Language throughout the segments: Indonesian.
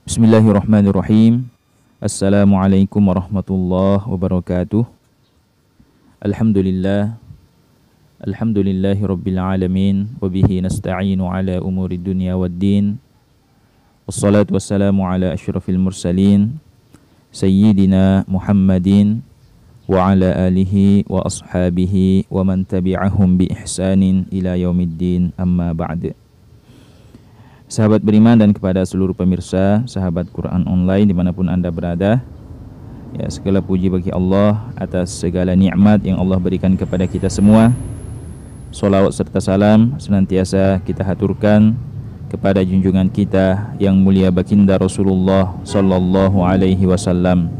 Bismillahirrahmanirrahim. Assalamualaikum warahmatullahi wabarakatuh. Alhamdulillah. Alhamdulillahi rabbil alamin. Wabihi nasta'inu ala umuri dunya waddin. Wassalatu wassalamu ala asyrafil mursalin Sayyidina Muhammadin wa ala alihi wa ashabihi wa man tabi'ahum bi ihsanin ila yaumiddin, amma ba'd. Sahabat beriman dan kepada seluruh pemirsa sahabat Quran Online dimanapun Anda berada, ya, segala puji bagi Allah atas segala nikmat yang Allah berikan kepada kita semua. Salawat serta salam senantiasa kita haturkan kepada junjungan kita yang mulia baginda Rasulullah sallallahu alaihi wasallam.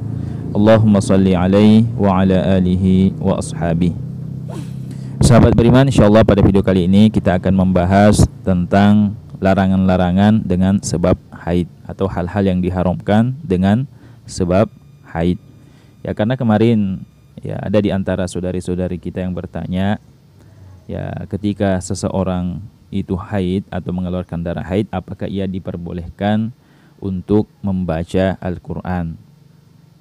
Allahumma salli alaihi wa ala alihi wa ashabihi. Sahabat beriman, insyaallah pada video kali ini kita akan membahas tentang larangan-larangan dengan sebab haid atau hal-hal yang diharamkan dengan sebab haid. Ya, karena kemarin ya ada di antara saudari-saudari kita yang bertanya, ya, ketika seseorang itu haid atau mengeluarkan darah haid, apakah ia diperbolehkan untuk membaca Al-Qur'an?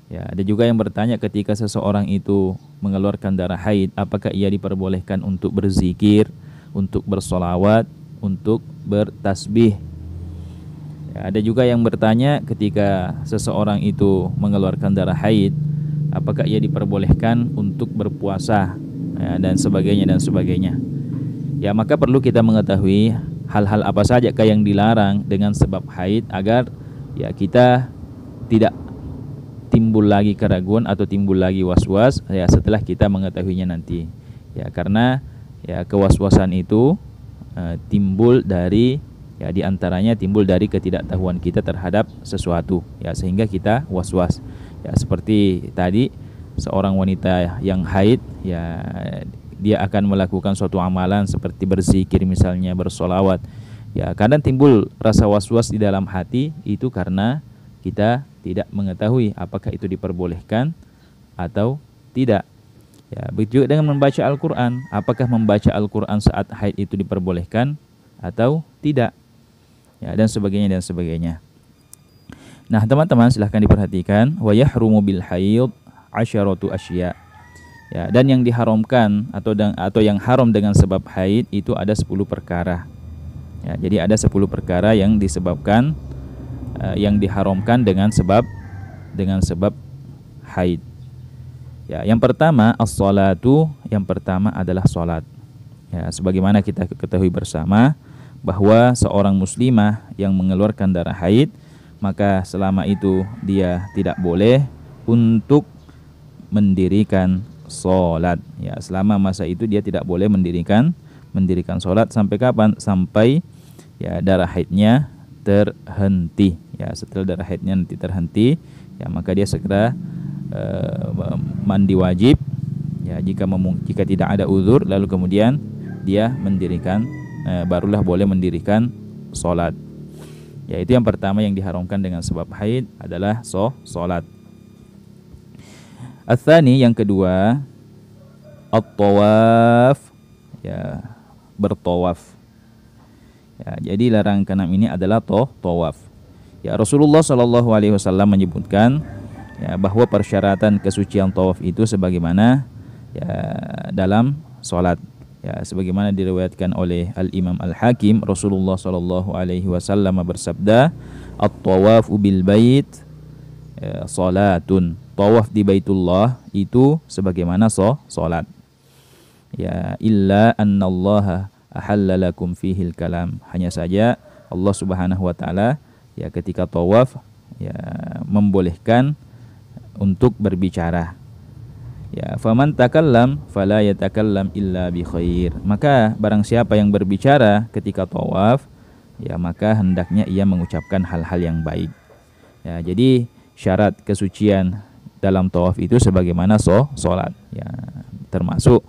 Ya, ada juga yang bertanya ketika seseorang itu mengeluarkan darah haid, apakah ia diperbolehkan untuk berzikir, untuk bersolawat, untuk bertasbih. Ya, ada juga yang bertanya ketika seseorang itu mengeluarkan darah haid, apakah ia diperbolehkan untuk berpuasa, ya, dan sebagainya dan sebagainya. Ya, maka perlu kita mengetahui hal-hal apa saja yang dilarang dengan sebab haid agar ya kita tidak timbul lagi keraguan atau timbul lagi was-was ya setelah kita mengetahuinya nanti. Ya, karena ya kewaswasan itu timbul dari ya diantaranya timbul dari ketidaktahuan kita terhadap sesuatu, ya, sehingga kita was-was. Ya, seperti tadi seorang wanita yang haid, ya, dia akan melakukan suatu amalan seperti berzikir misalnya, bersolawat. Ya, kadang timbul rasa was-was di dalam hati itu karena kita tidak mengetahui apakah itu diperbolehkan atau tidak. Ya, begitu juga dengan membaca Al-Quran. Apakah membaca Al-Quran saat haid itu diperbolehkan atau tidak? Ya, dan sebagainya dan sebagainya. Nah, teman-teman silahkan diperhatikan. Wa yahrumu bil haid asyaratu asya. Ya, dan yang diharamkan atau yang haram dengan sebab haid itu ada 10 perkara. Ya, jadi ada 10 perkara yang disebabkan yang diharamkan dengan sebab haid. Ya, yang pertama as-salatu, yang pertama adalah salat. Ya, sebagaimana kita ketahui bersama bahwa seorang muslimah yang mengeluarkan darah haid, maka selama itu dia tidak boleh untuk mendirikan salat. Ya, selama masa itu dia tidak boleh mendirikan salat sampai kapan? Sampai ya darah haidnya terhenti. Ya, setelah darah haidnya nanti terhenti, ya maka dia segera mandi wajib. Ya, jika tidak ada uzur, lalu kemudian dia mendirikan barulah boleh mendirikan salat. Ya, itu yang pertama yang diharamkan dengan sebab haid adalah salat. Ats-tsani, yang kedua, at-tawaf, ya, bertawaf. Ya, jadi larangan keenam ini adalah tawaf. Ya, Rasulullah Shallallahu alaihi wasallam menyebutkan ya bahwa persyaratan kesucian tawaf itu sebagaimana ya dalam salat. Ya, sebagaimana diriwayatkan oleh Al-Imam Al-Hakim, Rasulullah sallallahu alaihi wasallam bersabda, "At-tawafu bil bait salatun." Tawaf di Baitullah itu sebagaimana salat. Ya, illa annallaha ahalla lakum fihil kalam. Hanya saja Allah Subhanahu wa taala ya ketika tawaf ya membolehkan untuk berbicara. Ya, faman takallam fala yatakallam illa bi khair. Maka barang siapa yang berbicara ketika tawaf, ya maka hendaknya ia mengucapkan hal-hal yang baik. Ya, jadi syarat kesucian dalam tawaf itu sebagaimana salat. Ya, termasuk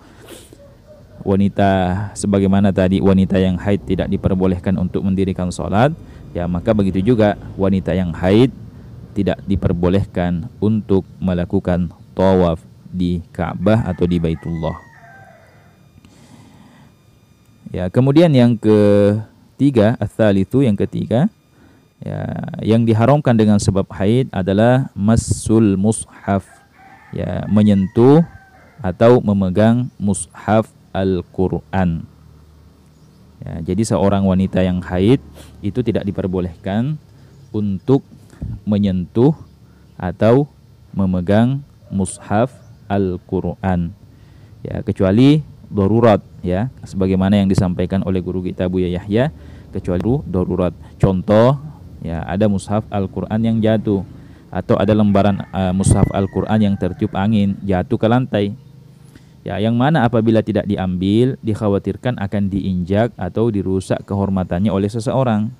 wanita, sebagaimana tadi wanita yang haid tidak diperbolehkan untuk mendirikan salat, ya maka begitu juga wanita yang haid tidak diperbolehkan untuk melakukan tawaf di Ka'bah atau di Baitullah. Ya, kemudian yang ketiga, ats-tsalitsu, yang ketiga, Ya, yang diharamkan dengan sebab haid adalah massul mushaf, ya, menyentuh atau memegang mushaf Al-Qur'an. Ya, jadi seorang wanita yang haid itu tidak diperbolehkan untuk menyentuh atau memegang mushaf Al-Qur'an. Ya, kecuali darurat, ya, sebagaimana yang disampaikan oleh guru kita Buya Yahya, kecuali darurat. Contoh, ya, ada mushaf Al-Qur'an yang jatuh atau ada lembaran mushaf Al-Qur'an yang tertiup angin jatuh ke lantai. Ya, yang mana apabila tidak diambil dikhawatirkan akan diinjak atau dirusak kehormatannya oleh seseorang.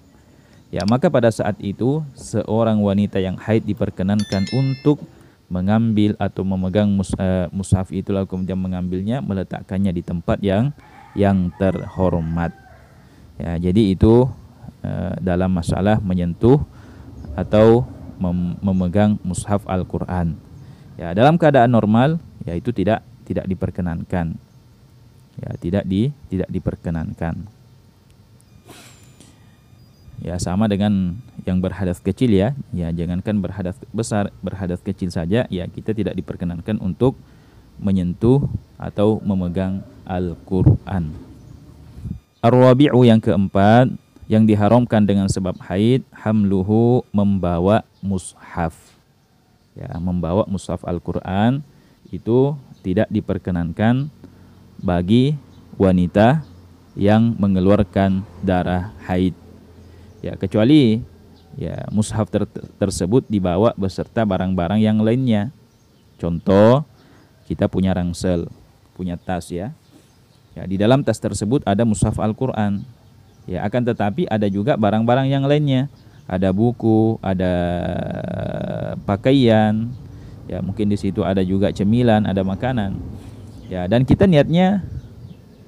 Ya, maka pada saat itu seorang wanita yang haid diperkenankan untuk mengambil atau memegang mushaf itu, lalu kemudian mengambilnya, meletakkannya di tempat yang terhormat. Ya, jadi itu dalam masalah menyentuh atau memegang mushaf Al-Qur'an. Ya, dalam keadaan normal, ya, itu tidak diperkenankan. Ya, tidak diperkenankan. Ya, sama dengan yang berhadas kecil, ya. Ya, jangankan berhadas besar, berhadas kecil saja, ya, kita tidak diperkenankan untuk menyentuh atau memegang Al-Qur'an. Ar-rabi'u, yang keempat, yang diharamkan dengan sebab haid, hamluhu, membawa mushaf. Ya, membawa mushaf Al-Qur'an itu tidak diperkenankan bagi wanita yang mengeluarkan darah haid. Ya, kecuali, ya, mushaf tersebut dibawa beserta barang-barang yang lainnya. Contoh, kita punya ransel, punya tas, ya. Ya, di dalam tas tersebut ada mushaf Al-Qur'an. Ya, akan tetapi ada juga barang-barang yang lainnya. Ada buku, ada pakaian. Ya, mungkin di situ ada juga cemilan, ada makanan. Ya, dan kita niatnya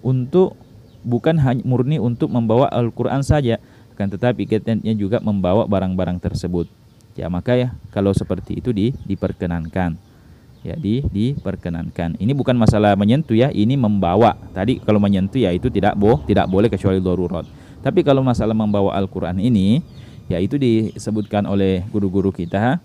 untuk bukan hanya murni untuk membawa Al-Qur'an saja, akan tetapi kita niatnya juga membawa barang-barang tersebut. Ya, maka, ya, kalau seperti itu diperkenankan. Ya, diperkenankan. Ini bukan masalah menyentuh, ya, ini membawa. Tadi kalau menyentuh, ya, itu tidak boleh kecuali darurat. Tapi kalau masalah membawa Al-Qur'an ini, ya, itu disebutkan oleh guru-guru kita,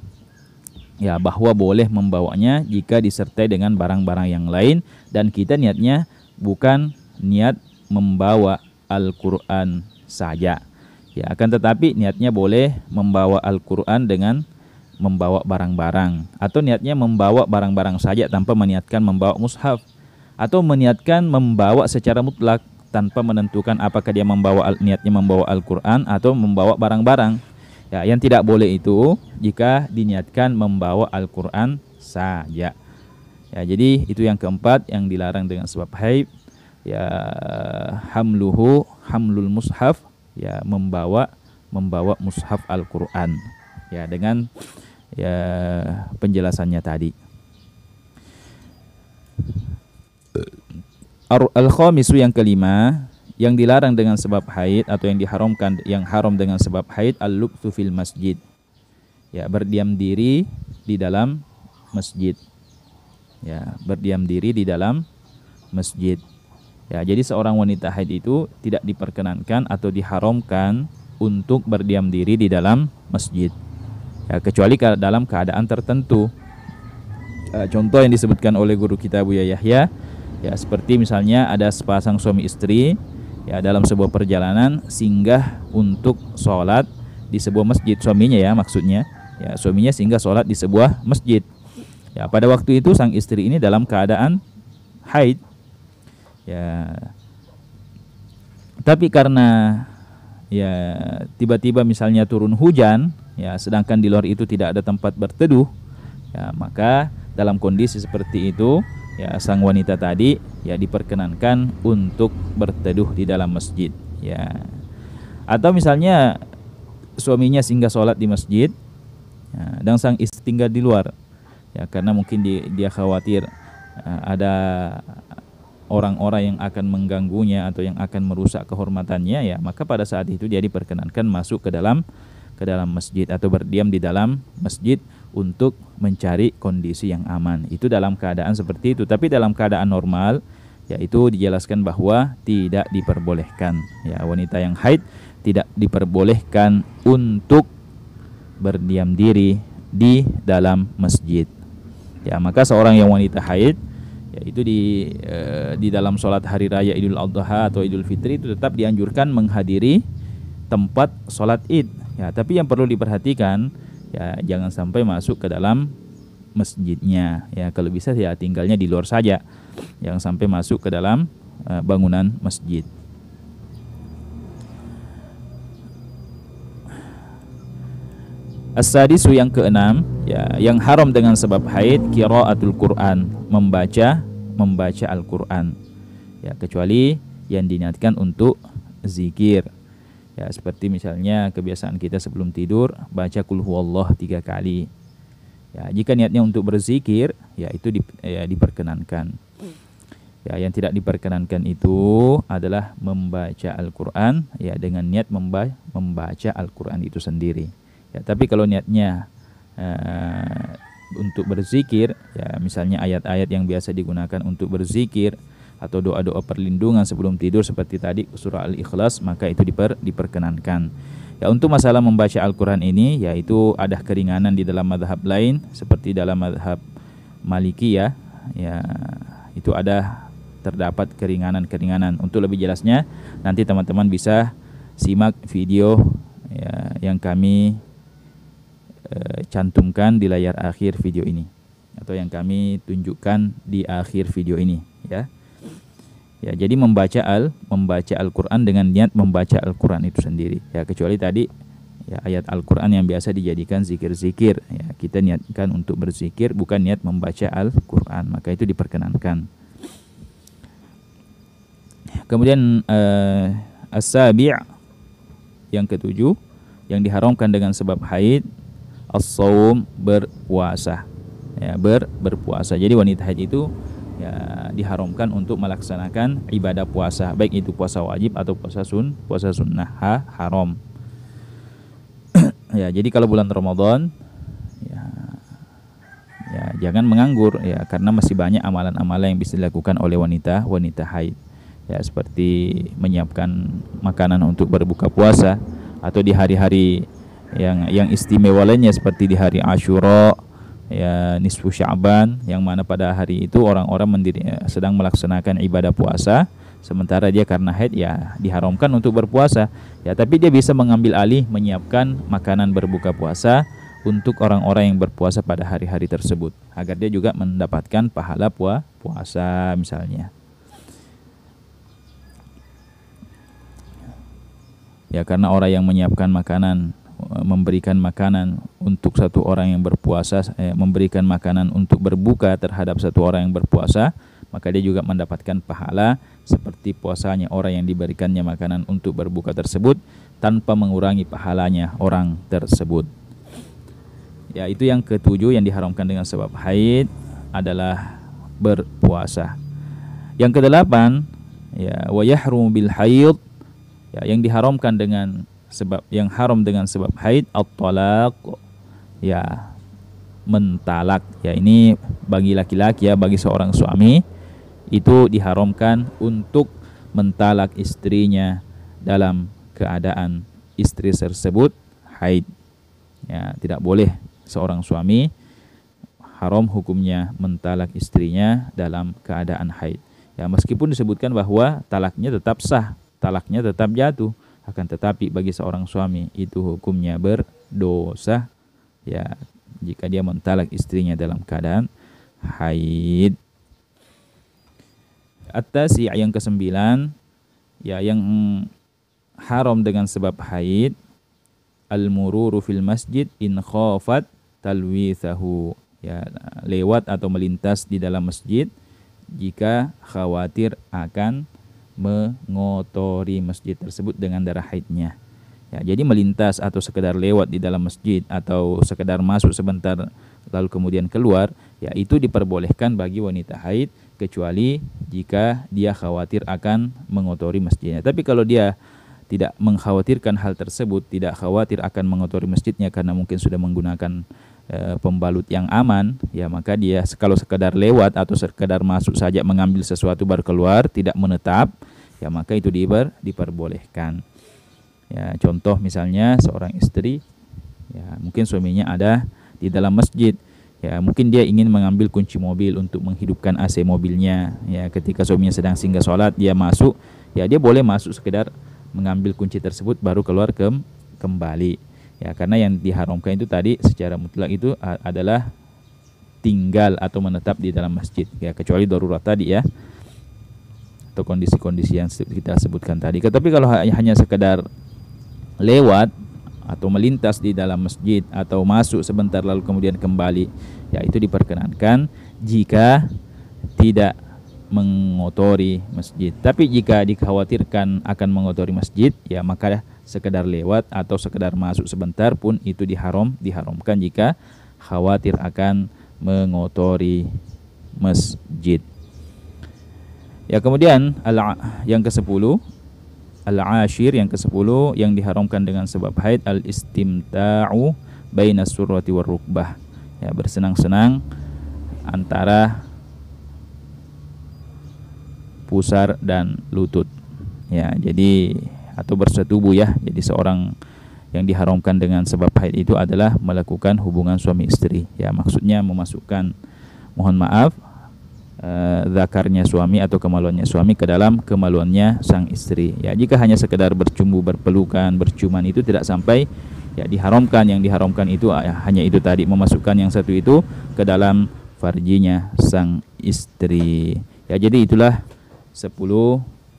ya, bahwa boleh membawanya jika disertai dengan barang-barang yang lain dan kita niatnya bukan niat membawa Al-Qur'an saja. Ya, akan tetapi niatnya boleh membawa Al-Qur'an dengan membawa barang-barang, atau niatnya membawa barang-barang saja tanpa meniatkan membawa mushaf, atau meniatkan membawa secara mutlak tanpa menentukan apakah dia niatnya membawa Al-Qur'an atau membawa barang-barang. Ya, yang tidak boleh itu jika diniatkan membawa Al-Qur'an saja. Ya, jadi itu yang keempat yang dilarang dengan sebab haid. Ya, hamlul mushaf, ya, membawa mushaf Al-Qur'an, ya, dengan, ya, penjelasannya tadi. Al-khamisu, yang kelima, yang dilarang dengan sebab haid atau yang diharamkan, yang haram dengan sebab haid, al-lubthu fil masjid. Ya, berdiam diri di dalam masjid. Ya, berdiam diri di dalam masjid. Ya, jadi seorang wanita haid itu tidak diperkenankan atau diharamkan untuk berdiam diri di dalam masjid. Ya, kecuali dalam keadaan tertentu. Contoh yang disebutkan oleh guru kita Buya Yahya, ya, seperti misalnya ada sepasang suami istri, ya, dalam sebuah perjalanan singgah untuk sholat di sebuah masjid, suaminya, ya, maksudnya, ya, suaminya singgah sholat di sebuah masjid. Ya, pada waktu itu sang istri ini dalam keadaan haid. Ya, tapi karena, ya, tiba-tiba misalnya turun hujan, ya, sedangkan di luar itu tidak ada tempat berteduh, ya, maka dalam kondisi seperti itu, ya, sang wanita tadi, ya, diperkenankan untuk berteduh di dalam masjid. Ya, atau misalnya suaminya singgah sholat di masjid, ya, dan sang istri tinggal di luar, ya, karena mungkin dia khawatir ada orang-orang yang akan mengganggunya atau yang akan merusak kehormatannya, ya, maka pada saat itu dia diperkenankan masuk ke dalam masjid atau berdiam di dalam masjid untuk mencari kondisi yang aman. Itu dalam keadaan seperti itu. Tapi dalam keadaan normal, yaitu dijelaskan bahwa tidak diperbolehkan. Ya, wanita yang haid tidak diperbolehkan untuk berdiam diri di dalam masjid. Ya, maka seorang yang wanita haid yaitu di dalam sholat hari raya Idul Adha atau Idul Fitri itu tetap dianjurkan menghadiri tempat sholat id. Ya, tapi yang perlu diperhatikan ya jangan sampai masuk ke dalam masjidnya. Ya, kalau bisa ya tinggalnya di luar saja. Jangan sampai masuk ke dalam bangunan masjid. As-sadisu yang keenam, ya, yang haram dengan sebab haid qiraatul Quran, membaca Al-Quran. Ya, kecuali yang diniatkan untuk zikir. Ya, seperti misalnya kebiasaan kita sebelum tidur baca qul huwallah 3 kali. Ya, jika niatnya untuk berzikir, ya itu diperkenankan. Ya, yang tidak diperkenankan itu adalah membaca Al-Quran ya dengan niat membaca Al-Quran itu sendiri. Ya, tapi kalau niatnya untuk berzikir, ya misalnya ayat-ayat yang biasa digunakan untuk berzikir atau doa-doa perlindungan sebelum tidur seperti tadi surah Al-Ikhlas, maka itu diperkenankan. Ya, untuk masalah membaca Al-Quran ini, yaitu ada keringanan di dalam mazhab lain seperti dalam mazhab Malikiyah, ya itu terdapat keringanan. Untuk lebih jelasnya nanti teman-teman bisa simak video ya yang kami cantumkan di layar akhir video ini atau yang kami tunjukkan di akhir video ini, ya. Ya, jadi membaca Al-Quran dengan niat membaca Al-Quran itu sendiri. Ya, kecuali tadi ya ayat Al-Quran yang biasa dijadikan zikir-zikir. Ya, kita niatkan untuk berzikir bukan niat membaca Al-Quran, maka itu diperkenankan. Kemudian as-sabi' yang ketujuh, yang diharamkan dengan sebab haid as-shaum, berpuasa. Ya, berpuasa. Jadi wanita haid itu ya diharamkan untuk melaksanakan ibadah puasa, baik itu puasa wajib atau puasa sunnah, haram. Ya, jadi kalau bulan Ramadan ya jangan menganggur ya, karena masih banyak amalan-amalan yang bisa dilakukan oleh wanita haid. Ya, seperti menyiapkan makanan untuk berbuka puasa atau di hari-hari yang istimewa lainnya seperti di hari Asyura, ya nisfu Sya'ban, yang mana pada hari itu orang-orang sedang melaksanakan ibadah puasa, sementara dia karena haid ya diharamkan untuk berpuasa. Ya, tapi dia bisa mengambil alih menyiapkan makanan berbuka puasa untuk orang-orang yang berpuasa pada hari-hari tersebut agar dia juga mendapatkan pahala puasa misalnya. Ya, karena orang yang menyiapkan makanan, memberikan makanan untuk satu orang yang berpuasa, memberikan makanan untuk berbuka terhadap satu orang yang berpuasa, maka dia juga mendapatkan pahala seperti puasanya orang yang diberikannya makanan untuk berbuka tersebut tanpa mengurangi pahalanya orang tersebut. Ya, itu yang ketujuh yang diharamkan dengan sebab haid adalah berpuasa. Yang kedelapan, ya wa yahrumu bil haid, ya yang diharamkan yang haram dengan sebab haid at-talaq, ya mentalak. Ya, ini bagi laki-laki, ya bagi seorang suami itu diharamkan untuk mentalak istrinya dalam keadaan istri tersebut haid. Ya, tidak boleh seorang suami haram hukumnya mentalak istrinya dalam keadaan haid. Ya, meskipun disebutkan bahwa talaknya tetap sah, talaknya tetap jatuh, akan tetapi bagi seorang suami itu hukumnya berdosa ya jika dia mentalak istrinya dalam keadaan haid. At-tasi' yang kesembilan, ya yang haram dengan sebab haid al-mururu fil masjid in khafat talwithahu, ya lewat atau melintas di dalam masjid jika khawatir akan mengotori masjid tersebut dengan darah haidnya. Ya, jadi melintas atau sekedar lewat di dalam masjid atau sekedar masuk sebentar lalu kemudian keluar, ya itu diperbolehkan bagi wanita haid kecuali jika dia khawatir akan mengotori masjidnya. Tapi kalau dia tidak mengkhawatirkan hal tersebut, tidak khawatir akan mengotori masjidnya karena mungkin sudah menggunakan pembalut yang aman, ya maka dia kalau sekedar lewat atau sekedar masuk saja mengambil sesuatu baru keluar, tidak menetap, ya maka itu diperbolehkan. Ya, contoh misalnya seorang istri Ya, mungkin suaminya ada di dalam masjid. Ya, mungkin dia ingin mengambil kunci mobil untuk menghidupkan AC mobilnya. Ya, ketika suaminya sedang singgah sholat, dia masuk. Ya, dia boleh masuk sekedar mengambil kunci tersebut baru keluar kembali. Ya, karena yang diharamkan itu tadi secara mutlak itu adalah tinggal atau menetap di dalam masjid. Ya, kecuali darurat tadi ya. Atau kondisi-kondisi yang kita sebutkan tadi. Tetapi kalau hanya sekedar lewat atau melintas di dalam masjid atau masuk sebentar lalu kemudian kembali, ya itu diperkenankan jika tidak mengotori masjid. Tapi jika dikhawatirkan akan mengotori masjid, ya maka sekedar lewat atau sekedar masuk sebentar pun itu diharamkan jika khawatir akan mengotori masjid. Ya, kemudian yang ke-10, al-ashir, yang ke-10 yang diharamkan dengan sebab haid, al-istimta'u bainas surrati war rukbah. Ya, bersenang-senang antara pusar dan lutut. Ya, jadi atau bersetubuh ya. Jadi seorang yang diharamkan dengan sebab haid itu adalah melakukan hubungan suami istri. Ya, maksudnya memasukkan, mohon maaf, zakarnya suami atau kemaluannya suami ke dalam kemaluannya sang istri. Ya, jika hanya sekedar bercumbu, berpelukan, berciuman itu tidak sampai ya diharamkan. Yang diharamkan itu hanya itu tadi, memasukkan yang satu itu ke dalam farjinya sang istri. Ya, jadi itulah 10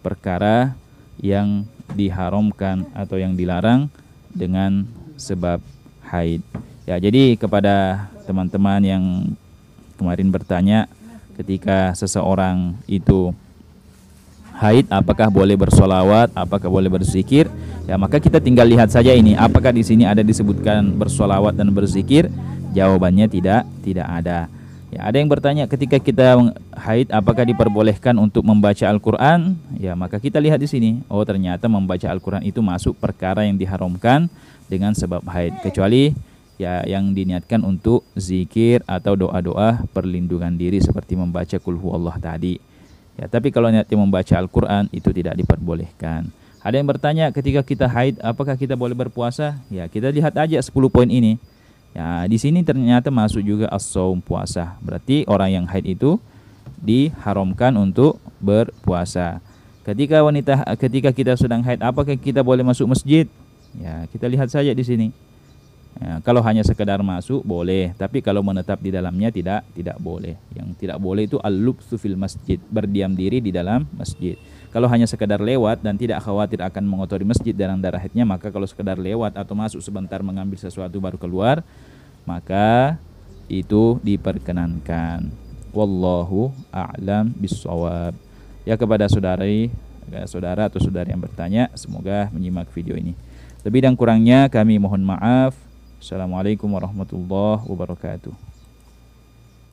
perkara yang diharamkan atau yang dilarang dengan sebab haid. Ya, jadi kepada teman-teman yang kemarin bertanya, ketika seseorang itu haid, apakah boleh bersolawat, apakah boleh berzikir? Ya, maka kita tinggal lihat saja ini, apakah di sini ada disebutkan bersolawat dan berzikir? Jawabannya tidak ada. Ya, ada yang bertanya, ketika kita haid, apakah diperbolehkan untuk membaca Al-Quran? Ya, maka kita lihat di sini, oh ternyata membaca Al-Quran itu masuk perkara yang diharamkan dengan sebab haid, kecuali ya yang diniatkan untuk zikir atau doa-doa perlindungan diri seperti membaca Qul Huwallah tadi. Ya, tapi kalau niatnya membaca Al-Quran itu tidak diperbolehkan. Ada yang bertanya, ketika kita haid apakah kita boleh berpuasa? Ya, kita lihat aja 10 poin ini. Ya, di sini ternyata masuk juga as-shaum, puasa. Berarti orang yang haid itu diharamkan untuk berpuasa. Ketika kita sedang haid, apakah kita boleh masuk masjid? Ya, kita lihat saja di sini. Ya, kalau hanya sekedar masuk boleh, tapi kalau menetap di dalamnya tidak boleh. Yang tidak boleh itu al-lubtsu fil masjid, berdiam diri di dalam masjid. Kalau hanya sekedar lewat dan tidak khawatir akan mengotori masjid dalam darah haidnya, maka kalau sekedar lewat atau masuk sebentar mengambil sesuatu baru keluar, maka itu diperkenankan. Wallahu a'lam bissawab. Ya, kepada saudara atau saudari yang bertanya, semoga menyimak video ini. Lebih dan kurangnya kami mohon maaf. Assalamualaikum warahmatullahi wabarakatuh.